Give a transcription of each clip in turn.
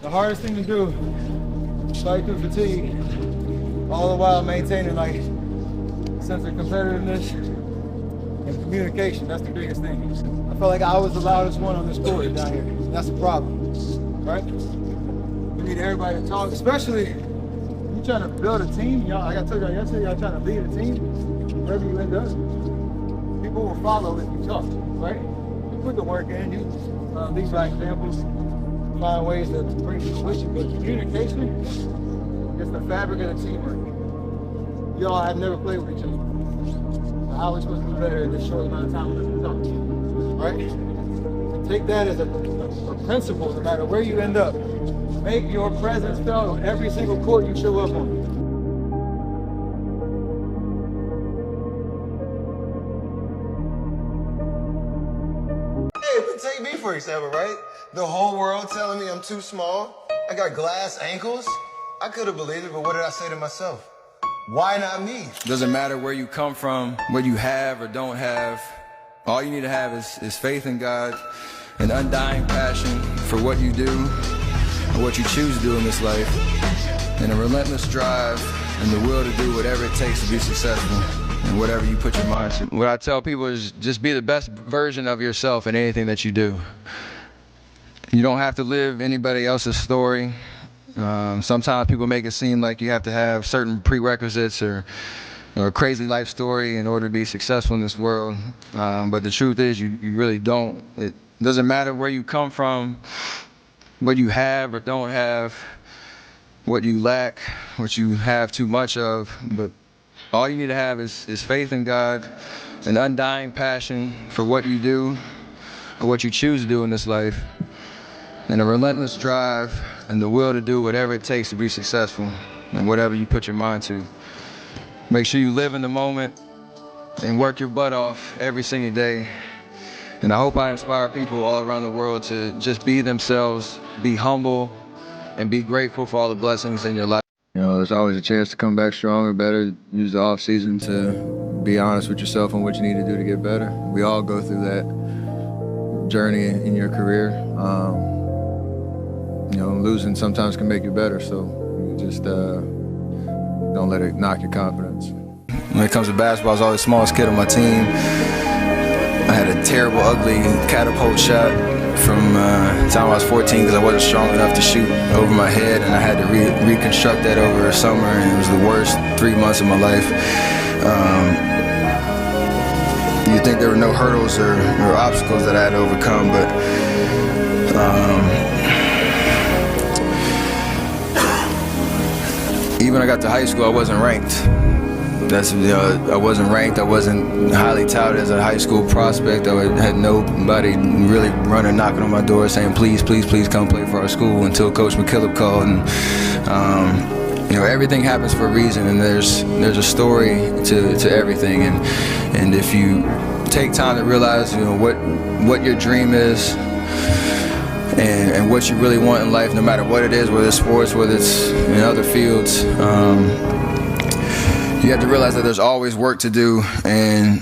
The hardest thing to do, fight through fatigue, all the while maintaining like sense of competitiveness and communication. That's the biggest thing. I felt like I was the loudest one on this court down here. That's the problem, right? We need everybody to talk, especially you trying to build a team. Y'all, like I told y'all yesterday, y'all trying to lead a team. Wherever you end up, people will follow if you talk, right? You put the work in, you lead by examples, find ways to bring people with you, but communication is the fabric of the teamwork. Y'all have never played with each other. So how are we supposed to do better in this short amount of time to talk, right? So take that as a principle, no matter where you end up. Make your presence felt on every single court you show up on. Take me for example, right? The whole world telling me I'm too small. I got glass ankles. I could have believed it, but what did I say to myself? Why not me? Doesn't matter where you come from, what you have or don't have. All you need to have is faith in God, an undying passion for what you do and what you choose to do in this life, and a relentless drive and the will to do whatever it takes to be successful. And whatever you put your mind to. What I tell people is just be the best version of yourself in anything that you do. You don't have to live anybody else's story. Sometimes people make it seem like you have to have certain prerequisites or a crazy life story in order to be successful in this world. But the truth is you really don't. It doesn't matter where you come from, what you have or don't have, what you lack, what you have too much of, but all you need to have is faith in God, an undying passion for what you do, or what you choose to do in this life, and a relentless drive and the will to do whatever it takes to be successful and whatever you put your mind to. Make sure you live in the moment and work your butt off every single day. And I hope I inspire people all around the world to just be themselves, be humble, and be grateful for all the blessings in your life. You know, there's always a chance to come back stronger, better. Use the off season to be honest with yourself on what you need to do to get better. We all go through that journey in your career. You know, losing sometimes can make you better, so you just don't let it knock your confidence. When it comes to basketball, I was always the smallest kid on my team. I had a terrible, ugly catapult shot from the time I was 14 because I wasn't strong enough to shoot over my head, and I had to reconstruct that over a summer, and it was the worst 3 months of my life. You'd think there were no hurdles or obstacles that I had to overcome, but even when I got to high school, I wasn't ranked. I wasn't ranked, I wasn't highly touted as a high school prospect. I had nobody really running, knocking on my door saying, please, please, please come play for our school, until Coach McKillop called. And you know, everything happens for a reason, and there's a story to everything. And if you take time to realize, you know, what your dream is, and what you really want in life, no matter what it is, whether it's sports, whether it's in other fields, you have to realize that there's always work to do, and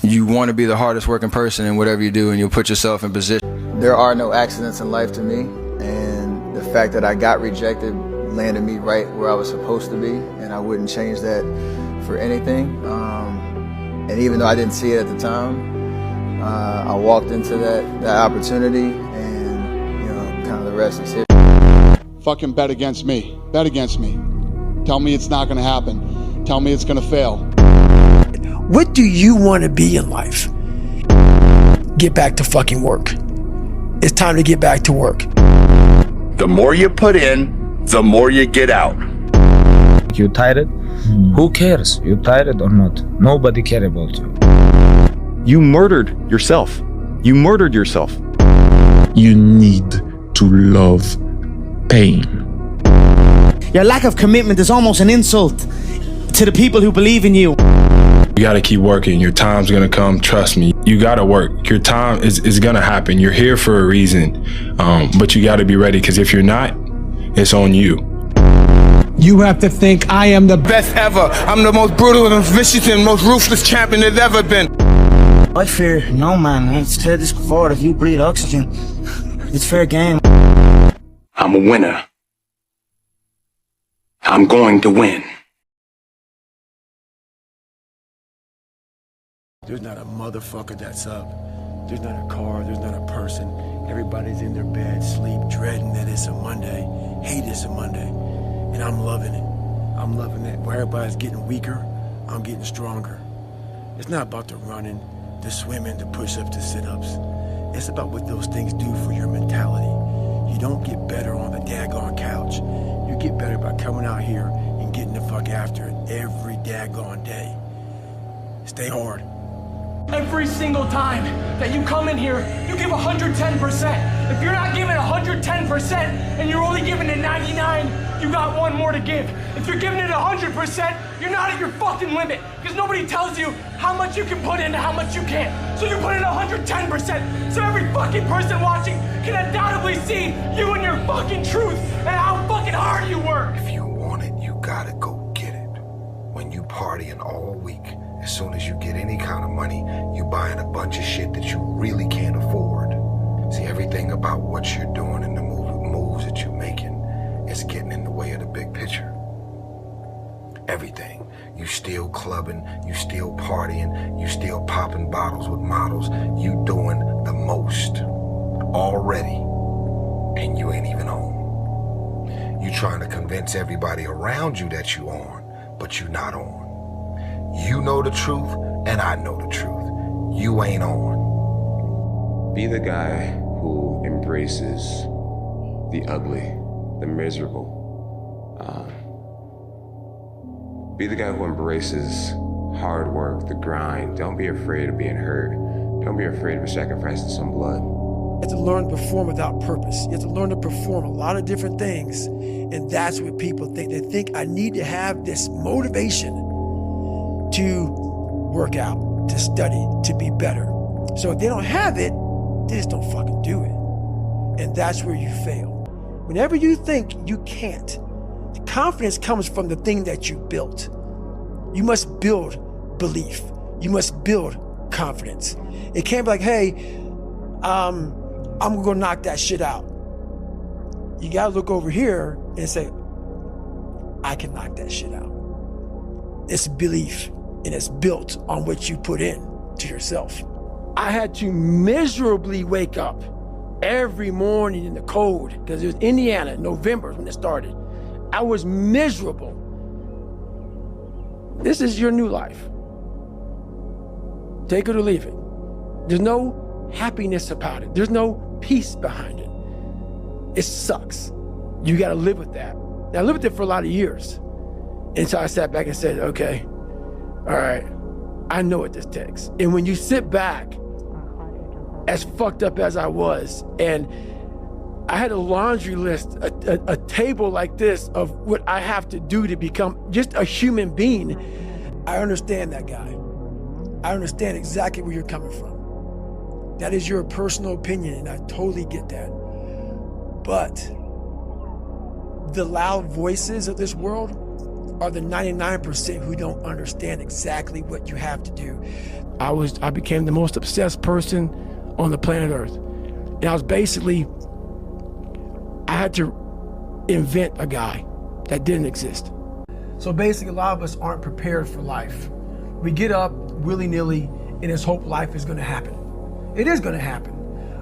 you want to be the hardest working person in whatever you do, and you'll put yourself in position. There are no accidents in life to me, and the fact that I got rejected landed me right where I was supposed to be, and I wouldn't change that for anything. And even though I didn't see it at the time, I walked into that opportunity, and you know, kind of the rest is history. Fucking bet against me. Bet against me. Tell me it's not gonna happen. Tell me it's gonna fail. What do you want to be in life? Get back to fucking work. It's time to get back to work. The more you put in, the more you get out. You tired? Who cares? You tired or not? Nobody care about you. You murdered yourself. You murdered yourself. You need to love pain. Your lack of commitment is almost an insult to the people who believe in you. You gotta keep working. Your time's gonna come, trust me. You gotta work. Your time is gonna happen. You're here for a reason, but you gotta be ready, because if you're not, it's on you. You have to think, I am the best ever. I'm the most brutal and vicious and most ruthless champion there's ever been. I fear no man. It's status quo. If you breathe oxygen, it's fair game. I'm a winner. I'm going to win. There's not a motherfucker that's up. There's not a car, there's not a person. Everybody's in their bed, sleep, dreading that it's a Monday, hate it's a Monday. And I'm loving it. I'm loving it. Where everybody's getting weaker, I'm getting stronger. It's not about the running, the swimming, the push-ups, the sit-ups. It's about what those things do for your mentality. You don't get better on the daggone couch. You get better by coming out here and getting the fuck after it every daggone day. Stay hard. Every single time that you come in here, you give 110%. If you're not giving 110% and you're only giving it 99, you got one more to give. If you're giving it 100%, you're not at your fucking limit, because nobody tells you how much you can put in and how much you can't. So you put in 110%, so every fucking person watching can undoubtedly see you and your fucking truth and how fucking hard you work. If you want it, you gotta go get it. When you partying all week, as soon as you get any kind of money, you buying a bunch of shit that you really can't afford. See, everything about what you're doing and the moves that you're making is getting in the way of the big picture. Everything. You still clubbing, you still partying, you still popping bottles with models. You doing the most already, and you ain't even on. You trying to convince everybody around you that you on, but you not on. You know the truth, and I know the truth. You ain't on. Be the guy who embraces the ugly, the miserable. Be the guy who embraces hard work, the grind. Don't be afraid of being hurt. Don't be afraid of sacrificing some blood. You have to learn to perform without purpose. You have to learn to perform a lot of different things, and that's what people think. They think I need to have this motivation to work out, to study, to be better. So if they don't have it, they just don't fucking do it. And that's where you fail. Whenever you think you can't, the confidence comes from the thing that you built. You must build belief. You must build confidence. It can't be like, hey, I'm gonna knock that shit out. You gotta look over here and say, I can knock that shit out. It's belief, and it's built on what you put in to yourself. I had to miserably wake up every morning in the cold, because it was Indiana, November when it started. I was miserable. This is your new life. Take it or leave it. There's no happiness about it. There's no peace behind it. It sucks. You gotta live with that. And I lived with it for a lot of years. And so I sat back and said, okay, all right, I know what this takes. And when you sit back, as fucked up as I was, and I had a laundry list, a table like this of what I have to do to become just a human being. I understand that, guy. I understand exactly where you're coming from. That is your personal opinion, and I totally get that. But the loud voices of this world are the 99% who don't understand exactly what you have to do. I became the most obsessed person on the planet Earth. And I was basically, I had to invent a guy that didn't exist. So basically, a lot of us aren't prepared for life. We get up willy-nilly and just hope life is gonna happen. It is gonna happen,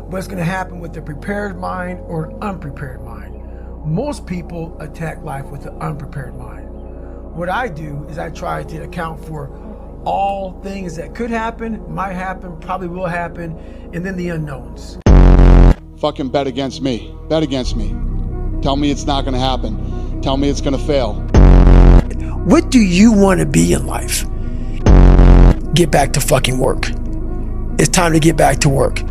but it's gonna happen with a prepared mind or an unprepared mind. Most people attack life with an unprepared mind. What I do is I try to account for all things that could happen, might happen, probably will happen, and then the unknowns. Fucking bet against me. Bet against me. Tell me it's not gonna happen. Tell me it's gonna fail. What do you want to be in life? Get back to fucking work. It's time to get back to work.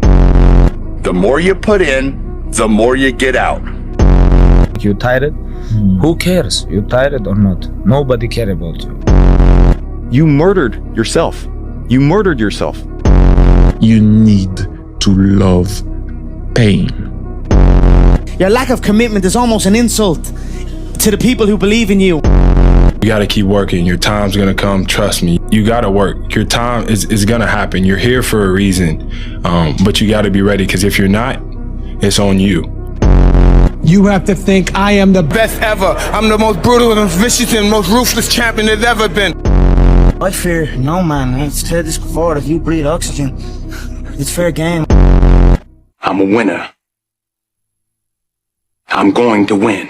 The more you put in, the more you get out. You tired? Who cares? You tired or not? Nobody cares about you. You murdered yourself. You murdered yourself. You need to love pain. Your lack of commitment is almost an insult to the people who believe in you. You gotta keep working. Your time's gonna come. Trust me. You gotta work. Your time is gonna happen. You're here for a reason. But you gotta be ready, because if you're not, it's on you. You have to think I am the best ever. I'm the most brutal and vicious and most ruthless champion there's ever been. I fear no man. It's status quo. If you breathe oxygen, it's fair game. I'm a winner. I'm going to win.